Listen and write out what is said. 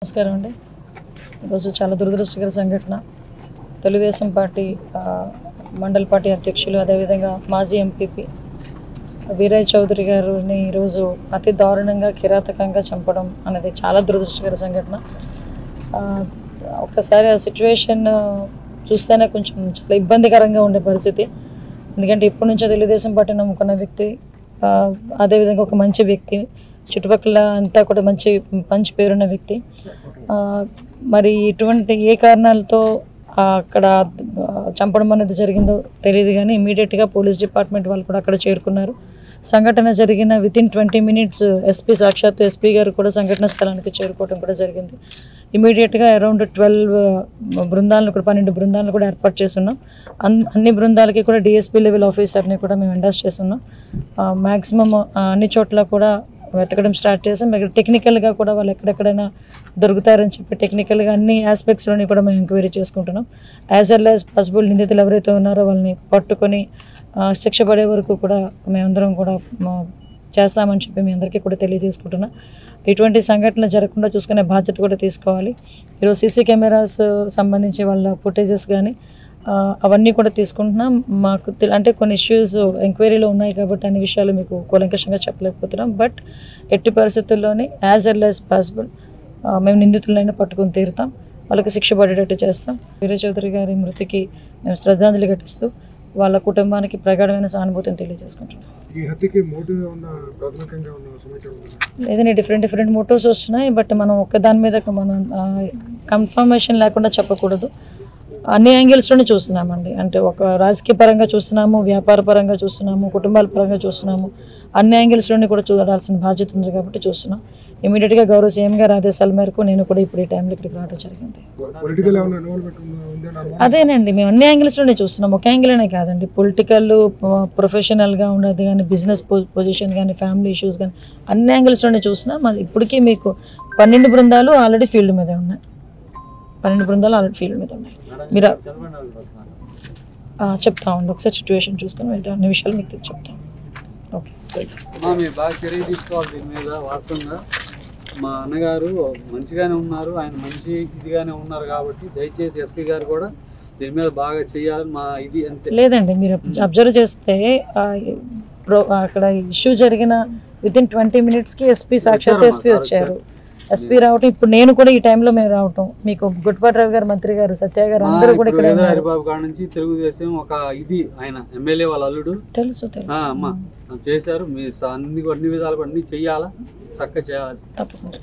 నమస్కారం అండి. ఈరోజు చాలా దురదృష్టకర సంఘటన. తెలుగుదేశం పార్టీ మండల పార్టీ అధ్యక్షులు, అదేవిధంగా మాజీ ఎంపీపీ వీరయ్య చౌదరి గారిని ఈరోజు అతి దారుణంగా కిరాతకంగా చంపడం అనేది చాలా దురదృష్టకర సంఘటన. ఒక్కసారి ఆ సిచ్యువేషన్ చూస్తేనే కొంచెం చాలా ఇబ్బందికరంగా ఉండే పరిస్థితి. ఎందుకంటే ఇప్పటి నుంచో తెలుగుదేశం పార్టీ నమ్ముకున్న వ్యక్తి, అదేవిధంగా ఒక మంచి వ్యక్తి, చుట్టుపక్కల అంతా కూడా మంచి పేరున్న వ్యక్తి. మరి ఇటువంటి ఏ కారణాలతో అక్కడ చంపడం అనేది జరిగిందో తెలియదు, కానీ ఇమీడియట్గా పోలీస్ డిపార్ట్మెంట్ వాళ్ళు కూడా అక్కడ చేరుకున్నారు. సంఘటన జరిగిన వితిన్ 20 minutes సాక్షాత్తు ఎస్పీ గారు కూడా సంఘటన స్థలానికి చేరుకోవడం కూడా జరిగింది. ఇమీడియట్గా అరౌండ్ 12 బృందాలను కూడా 12 బృందాలను కూడా ఏర్పాటు చేస్తున్నాం. అన్ని బృందాలకి కూడా డిఎస్పీ లెవెల్ ఆఫీసర్ని కూడా మేము ఎండాస్ చేస్తున్నాం. మ్యాక్సిమం అన్ని చోట్ల కూడా వెతకడం స్టార్ట్ చేసాం. టెక్నికల్గా కూడా వాళ్ళు ఎక్కడెక్కడైనా దొరుకుతారని చెప్పి టెక్నికల్గా అన్ని ఆస్పెక్ట్స్లోని కూడా మేము ఎంక్వైరీ చేసుకుంటున్నాం. యాజ్ వెల్ యాజ్ పాసిబుల్ నిందితులు ఎవరైతే ఉన్నారో వాళ్ళని పట్టుకొని శిక్ష పడే వరకు కూడా మేమందరం కూడా చేస్తామని చెప్పి మీ అందరికీ కూడా తెలియజేసుకుంటున్నాం. ఇటువంటి సంఘటనలు జరగకుండా చూసుకునే బాధ్యత కూడా తీసుకోవాలి. ఈరోజు సీసీ కెమెరాస్ సంబంధించి వాళ్ళ ఫుటేజెస్ కానీ అవన్నీ కూడా తీసుకుంటున్నాం. మాకు అంటే కొన్ని ఇష్యూస్ ఎంక్వైరీలో ఉన్నాయి కాబట్టి అన్ని విషయాలు మీకు కూలంకషంగా చెప్పలేకపోతున్నాం. బట్ ఎట్టి పరిస్థితుల్లోనే యాజ్ ఎర్లీ యాజ్ పాసిబుల్ మేము నిందితులైనా పట్టుకుని తీరుతాం, వాళ్ళకి శిక్ష పడేటట్టు చేస్తాం. వీరయ్య చౌదరి గారి మృతికి మేము శ్రద్ధాంజలి ఘటిస్తూ వాళ్ళ కుటుంబానికి ప్రగాఢమైన సానుభూతిని తెలియజేసుకుంటున్నాం. లేదండి, డిఫరెంట్ మోటివ్స్ వస్తున్నాయి. బట్ మనం ఒక్కదాని మీద మనం కన్ఫర్మేషన్ లేకుండా చెప్పకూడదు. అన్ని యాంగిల్స్లోనే చూస్తున్నామండి. అంటే ఒక రాజకీయ పరంగా చూస్తున్నాము, వ్యాపార పరంగా చూస్తున్నాము, కుటుంబాల పరంగా చూస్తున్నాము. అన్ని యాంగిల్స్లోనే కూడా చూడాల్సిన బాధ్యత ఉంది కాబట్టి చూస్తున్నాం. ఇమీడియట్గా గౌరవ సీఎం గారి ఆదేశాల మేరకు నేను కూడా ఇప్పుడు ఈ టైంలో ఇక్కడికి రావడం జరిగింది. అదేనండి, మేము అన్ని యాంగిల్స్లోనే చూస్తున్నాం, ఒక యాంగిల్నే కాదండి. పొలిటికల్, ప్రొఫెషనల్గా ఉన్నది కానీ, బిజినెస్ పొజిషన్ కానీ, ఫ్యామిలీ ఇష్యూస్ కానీ అన్ని యాంగిల్స్లోనే చూస్తున్నాం. ఇప్పటికీ మీకు 12 బృందాలు ఆల్రెడీ ఫీల్డ్ మీదే ఉన్నాయి. 12 బృందాలు ఆల్రెడీ ఫీల్డ్ మీద ఉన్నాయి. మీరు చెప్తా ఉండి ఒకసారి సిచ్యువేషన్ చూసుకొని వెళ్తే అన్ని విషయాలు మీకు చెప్తాం. ఓకే, మీరు బాగా చర్య తీసుకోవాలి దీని మీద. వాస్తవంగా మా అన్నగారు మంచిగానే ఉన్నారు, ఆయన మంచి ఇదిగానే ఉన్నారు కాబట్టి దయచేసి ఎస్పీ గారు కూడా దీని మీద బాగా చేయాలని మా ఇది అంతే. లేదండి, మీరు అబ్జర్వ్ చేస్తే అక్కడ ఇష్యూ జరిగిన వితిన్ 20 minutesకి సాక్షాత్ ఎస్పీ వచ్చారు. ఎస్పీ రావటం, ఇప్పుడు నేను కూడా ఈ టైంలో మేము రావటం, మీకు గుట్పాటి రావు గారు, మంత్రి గారు, సత్య గారు అందరూ కూడా ఇక్కడ హరిబాబు గారి నుంచి తెలుగుదేశం ఒక ఇది ఆయన ఎమ్మెల్యే వాళ్ళ అల్లుడు తెలుసు అమ్మా చేశారు. మీరు అన్ని విధాలు అన్ని చెయ్యాలా, చక్కగా చేయాలి తప్పకుండా.